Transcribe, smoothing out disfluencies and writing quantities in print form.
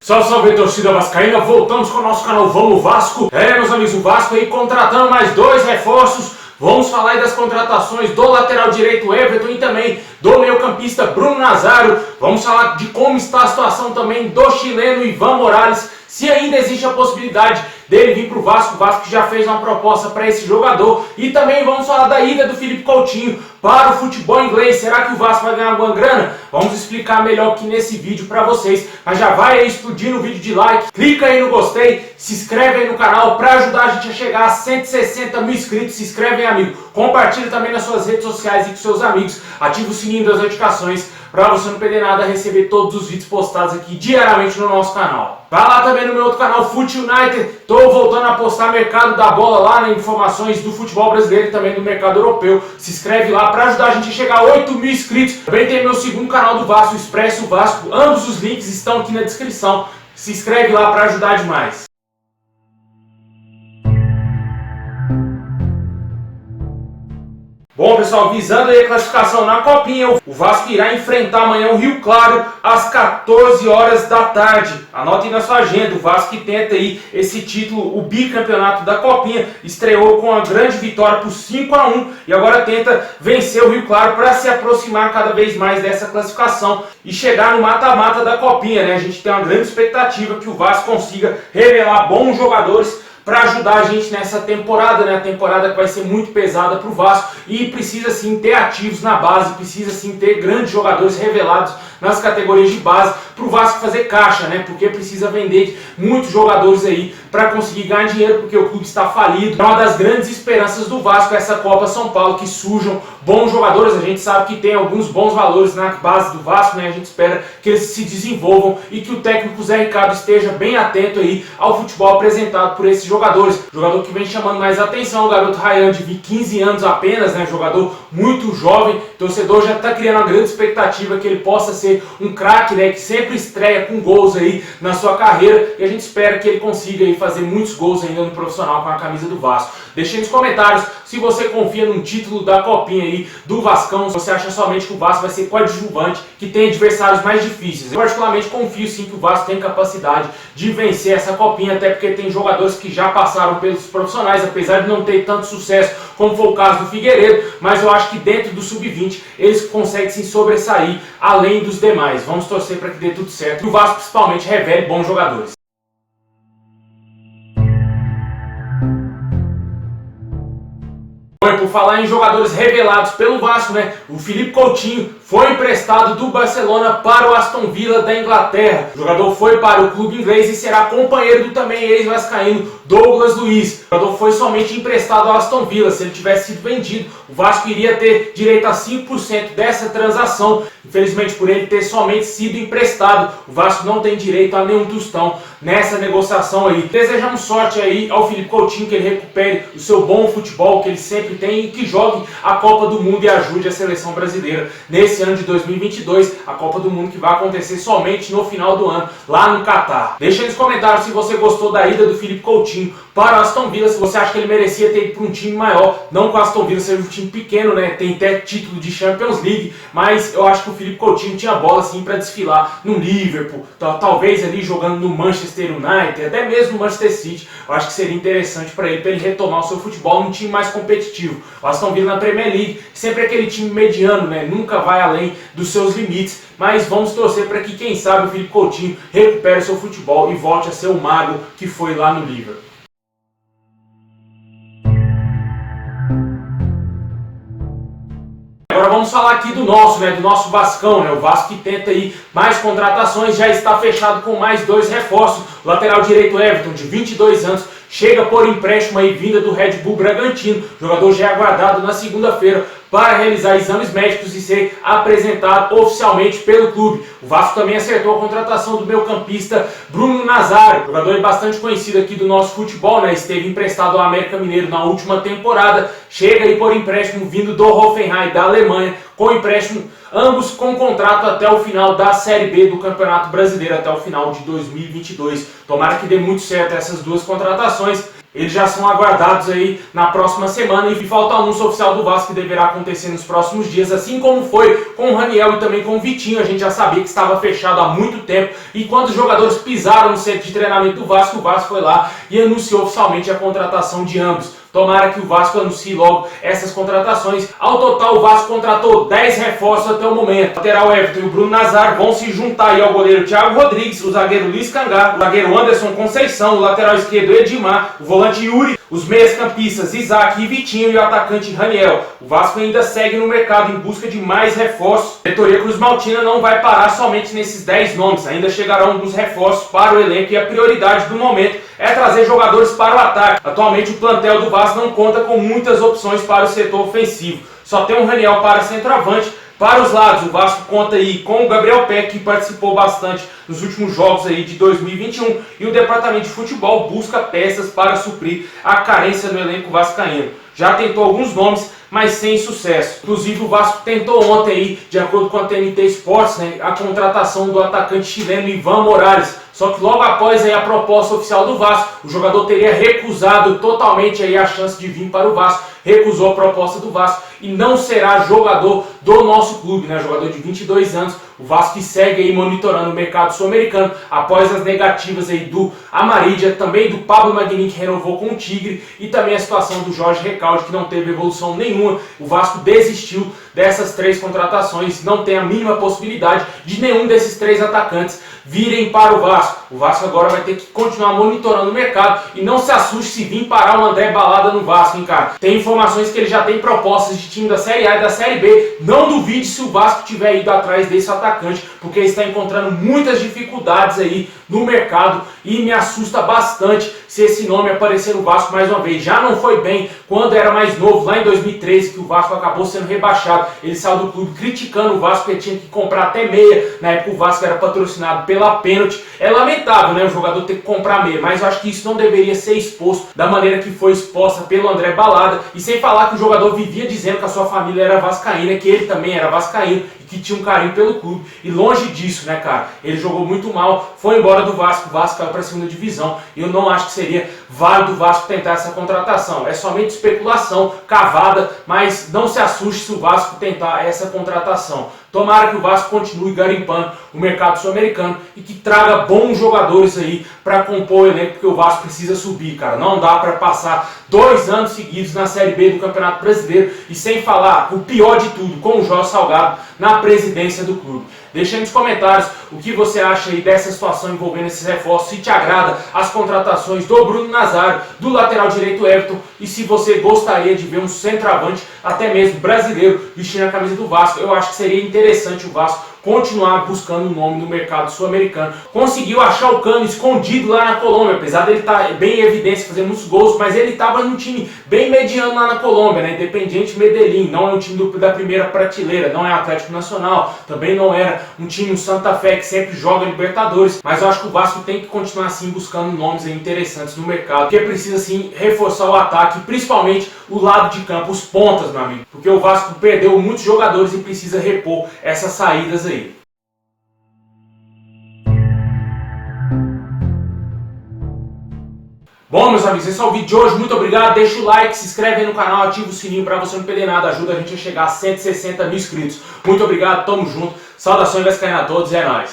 Salve, salve, torcida vascaína, voltamos com o nosso canal Vamos Vasco. Meus amigos, o Vasco aí contratando mais dois reforços. Vamos falar aí das contratações do lateral direito Everton e também do meio-campista Bruno Nazário. Vamos falar de como está a situação também do chileno Ivan Morales, se ainda existe a possibilidade dele vir para o Vasco. O Vasco já fez uma proposta para esse jogador. E também vamos falar da ida do Felipe Coutinho para o futebol inglês. Será que o Vasco vai ganhar alguma grana? Vamos explicar melhor aqui nesse vídeo para vocês. Mas já vai aí explodindo o vídeo de like, clica aí no gostei, se inscreve aí no canal para ajudar a gente a chegar a 160 mil inscritos. Se inscreve aí, amigo. Compartilha também nas suas redes sociais e com seus amigos. Ativa o sininho das notificações para você não perder nada, receber todos os vídeos postados aqui diariamente no nosso canal. Vai lá também no meu outro canal, Fute United. Estou voltando a postar mercado da bola lá, né, informações do futebol brasileiro e também do mercado europeu. Se inscreve lá para ajudar a gente a chegar a 8 mil inscritos. Também tem meu segundo canal do Vasco, Expresso Vasco. Ambos os links estão aqui na descrição. Se inscreve lá para ajudar demais. Bom, pessoal, visando aí a classificação na Copinha, o Vasco irá enfrentar amanhã o Rio Claro às 14 horas da tarde. Anote aí na sua agenda, o Vasco que tenta aí esse título, o bicampeonato da Copinha, estreou com uma grande vitória por 5-1 e agora tenta vencer o Rio Claro para se aproximar cada vez mais dessa classificação e chegar no mata-mata da Copinha, né? A gente tem uma grande expectativa que o Vasco consiga revelar bons jogadores para ajudar a gente nessa temporada, né? A temporada que vai ser muito pesada para o Vasco e precisa sim ter ativos na base, precisa sim ter grandes jogadores revelados nas categorias de base para o Vasco fazer caixa, né? Porque precisa vender muitos jogadores aí para conseguir ganhar dinheiro, porque o clube está falido. É uma das grandes esperanças do Vasco essa Copa São Paulo, que surjam bons jogadores. A gente sabe que tem alguns bons valores na base do Vasco, né? A gente espera que eles se desenvolvam e que o técnico Zé Ricardo esteja bem atento aí ao futebol apresentado por esses jogadores. O jogador que vem chamando mais atenção é o garoto Ryan, de 15 anos apenas, né? Jogador muito jovem. O torcedor já está criando uma grande expectativa que ele possa ser um craque, né? Que sempre estreia com gols aí na sua carreira, e a gente espera que ele consiga aí fazer muitos gols ainda no profissional com a camisa do Vasco. Deixe nos comentários se você confia num título da Copinha aí do Vascão, se você acha somente que o Vasco vai ser coadjuvante, que tem adversários mais difíceis. Eu particularmente confio sim que o Vasco tem capacidade de vencer essa Copinha, até porque tem jogadores que já passaram pelos profissionais, apesar de não ter tanto sucesso como foi o caso do Figueiredo, mas eu acho que dentro do Sub-20 eles conseguem se sobressair além dos demais. Vamos torcer para que dê tudo certo e o Vasco principalmente revele bons jogadores. Por falar em jogadores revelados pelo Vasco, né? O Felipe Coutinho foi emprestado do Barcelona para o Aston Villa da Inglaterra. O jogador foi para o clube inglês e será companheiro do também ex-vascaíno Douglas Luiz. O jogador foi somente emprestado ao Aston Villa. Se ele tivesse sido vendido, o Vasco iria ter direito a 5% dessa transação. Infelizmente, por ele ter somente sido emprestado, o Vasco não tem direito a nenhum tostão nessa negociação aí. Desejamos sorte aí ao Felipe Coutinho, que ele recupere o seu bom futebol que ele sempre tem e que jogue a Copa do Mundo e ajude a seleção brasileira nesse ano de 2022, a Copa do Mundo que vai acontecer somente no final do ano, lá no Catar. Deixa aí nos comentários se você gostou da ida do Felipe Coutinho para o Aston Villa, se você acha que ele merecia ter ido para um time maior, não que o Aston Villa seja um time pequeno, né? Tem até título de Champions League, mas eu acho que o Felipe Coutinho tinha bola assim para desfilar no Liverpool, talvez ali jogando no Manchester United, até mesmo no Manchester City. Eu acho que seria interessante para ele retomar o seu futebol num time mais competitivo. O Aston Villa na Premier League, sempre aquele time mediano, né? Nunca vai além dos seus limites, mas vamos torcer para que, quem sabe, o Felipe Coutinho recupere o seu futebol e volte a ser o mago que foi lá no Liverpool. Agora vamos falar aqui do nosso, né, do nosso Vascão, né, o Vasco que tenta aí mais contratações, já está fechado com mais dois reforços. O lateral direito Everton, de 22 anos, chega por empréstimo aí vinda do Red Bull Bragantino. O jogador já é aguardado na segunda-feira para realizar exames médicos e ser apresentado oficialmente pelo clube. O Vasco também acertou a contratação do meio-campista Bruno Nazário, jogador bastante conhecido aqui do nosso futebol, né? Esteve emprestado ao América Mineiro na última temporada, chega aí por empréstimo vindo do Hoffenheim da Alemanha, com empréstimo ambos com contrato até o final da Série B do Campeonato Brasileiro, até o final de 2022. Tomara que dê muito certo essas duas contratações. Eles já são aguardados aí na próxima semana e falta o anúncio oficial do Vasco que deverá acontecer nos próximos dias, assim como foi com o Raniel e também com o Vitinho. A gente já sabia que estava fechado há muito tempo e quando os jogadores pisaram no centro de treinamento do Vasco, o Vasco foi lá e anunciou oficialmente a contratação de ambos. Tomara que o Vasco anuncie logo essas contratações. Ao total, o Vasco contratou 10 reforços até o momento. O lateral Everton e o Bruno Nazário vão se juntar aí ao goleiro Thiago Rodrigues, o zagueiro Luiz Cangá, o zagueiro Anderson Conceição, o lateral esquerdo Edmar, o volante Yuri, os meias-campistas Isaac e Vitinho e o atacante Raniel. O Vasco ainda segue no mercado em busca de mais reforços. A diretoria Cruz Maltina não vai parar somente nesses 10 nomes. Ainda chegarão alguns reforços para o elenco e a prioridade do momento é trazer jogadores para o ataque. Atualmente o plantel do Vasco não conta com muitas opções para o setor ofensivo. Só tem um Raniel para centroavante. Para os lados, o Vasco conta aí com o Gabriel Peck, que participou bastante nos últimos jogos aí de 2021, e o departamento de futebol busca peças para suprir a carência no elenco vascaíno. Já tentou alguns nomes, mas sem sucesso. Inclusive o Vasco tentou ontem aí, de acordo com a TNT Sports, né, a contratação do atacante chileno Ivan Morales. Só que logo após aí a proposta oficial do Vasco, o jogador teria recusado totalmente aí a chance de vir para o Vasco, recusou a proposta do Vasco e não será jogador do nosso clube, né? Jogador de 22 anos, o Vasco que segue aí monitorando o mercado sul-americano após as negativas aí do Amarídia, também do Pablo Maguini, que renovou com o Tigre, e também a situação do Jorge Recalde, que não teve evolução nenhuma. O Vasco desistiu dessas 3 contratações, não tem a mínima possibilidade de nenhum desses 3 atacantes virem para o Vasco. O Vasco agora vai ter que continuar monitorando o mercado e não se assuste se vir parar o André Balada no Vasco, hein, cara. Tem informações que ele já tem propostas de time da Série A e da Série B. Não duvide se o Vasco tiver ido atrás desse atacante, porque ele está encontrando muitas dificuldades aí no mercado e me assusta bastante se esse nome aparecer no Vasco mais uma vez. Já não foi bem quando era mais novo, lá em 2013, que o Vasco acabou sendo rebaixado. Ele saiu do clube criticando o Vasco, porque tinha que comprar até meia. Na época o Vasco era patrocinado pela Pênalti. É lamentável, né, o jogador ter que comprar meia, mas eu acho que isso não deveria ser exposto da maneira que foi exposta pelo André Balada. E sem falar que o jogador vivia dizendo que a sua família era vascaína, que ele também era vascaíno e que tinha um carinho pelo clube. E longe disso, né, cara, ele jogou muito mal, foi embora do Vasco, o Vasco caiu para a segunda divisão. E eu não acho que seria válido o Vasco tentar essa contratação. É somente especulação, cavada, mas não se assuste se o Vasco tentar essa contratação. Tomara que o Vasco continue garimpando o mercado sul-americano e que traga bons jogadores aí para compor o elenco, porque o Vasco precisa subir, cara. Não dá para passar 2 anos seguidos na Série B do Campeonato Brasileiro e sem falar o pior de tudo, com o Jorge Salgado na presidência do clube. Deixa aí nos comentários o que você acha aí dessa situação envolvendo esses reforços, se te agrada as contratações do Bruno Nazário, do lateral direito Everton, e se você gostaria de ver um centroavante, até mesmo brasileiro, vestindo a camisa do Vasco. Eu acho que seria interessante o Vasco continuar buscando um nome no mercado sul-americano. Conseguiu achar o Cano escondido lá na Colômbia, apesar dele estar bem em evidência, fazendo muitos gols, mas ele estava num time bem mediano lá na Colômbia, né? Independiente Medellín, não é um time da primeira prateleira, não é Atlético Nacional, também não era um time, o Santa Fé, que sempre joga Libertadores, mas eu acho que o Vasco tem que continuar assim buscando nomes interessantes no mercado, porque precisa sim reforçar o ataque, principalmente o lado de campo, os pontas, meu amigo, porque o Vasco perdeu muitos jogadores e precisa repor essas saídas aí. Bom, meus amigos, esse é o vídeo de hoje. Muito obrigado. Deixa o like, se inscreve aí no canal, ativa o sininho para você não perder nada. Ajuda a gente a chegar a 160 mil inscritos. Muito obrigado, tamo junto. Saudações vascaínas a todos e é nóis.